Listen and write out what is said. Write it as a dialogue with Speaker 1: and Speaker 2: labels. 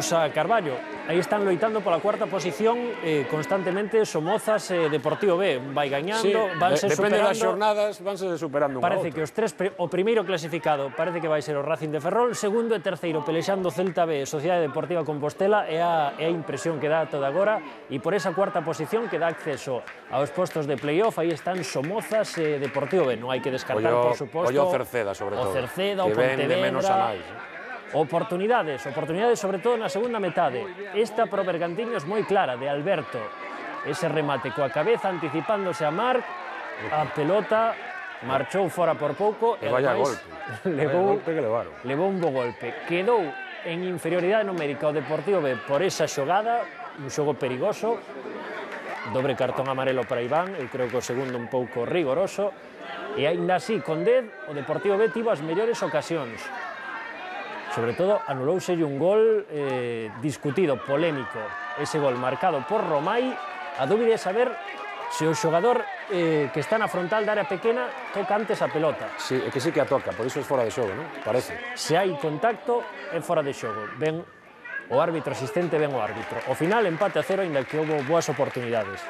Speaker 1: vemos a Carballo. Aí están loitando pola cuarta posición constantemente Somozas e Deportivo B. Vai gañando, vanse
Speaker 2: depende
Speaker 1: superando.
Speaker 2: das xornadas, vanse superando unha
Speaker 1: Parece
Speaker 2: outra.
Speaker 1: que os tres, o primeiro clasificado parece que vai ser o Racing de Ferrol, segundo e terceiro pelexando Celta B e Sociedade Deportiva Compostela, é a impresión que dá toda agora, e por esa cuarta posición que dá acceso aos postos de playoff, aí están Somozas e Deportivo B. Non hai que descartar, por suposto,
Speaker 2: o Cerceda, sobre todo,
Speaker 1: o Cerceda, o
Speaker 2: que ven de menos a
Speaker 1: Pontevedra.
Speaker 2: máis.
Speaker 1: Oportunidades sobre todo na segunda metade. Esta pro Bergantiños moi clara, de Alberto. Ese remate coa cabeza anticipándose a Marc, a pelota marchou fora por pouco
Speaker 2: E vaya golpe.
Speaker 1: levou un bo golpe. Quedou en inferioridade numérica o Deportivo B por esa xogada, un xogo perigoso, dobre cartón amarelo para Iván, eu creo que o segundo un pouco rigoroso, e aínda así, con 10, o Deportivo B tivo as mellores ocasións. Sobre todo, anulouselle un gol discutido, polémico. Ese gol marcado por Romai. A dúbida é saber se o xogador que está na frontal da área pequena toca antes a pelota.
Speaker 2: Sí, é que sí que a toca, por iso é fora de xogo, non? Parece.
Speaker 1: Se hai contacto, é fora de xogo. Ben o árbitro asistente, ben o árbitro. Ao final, empate a 0, ainda que houve boas oportunidades.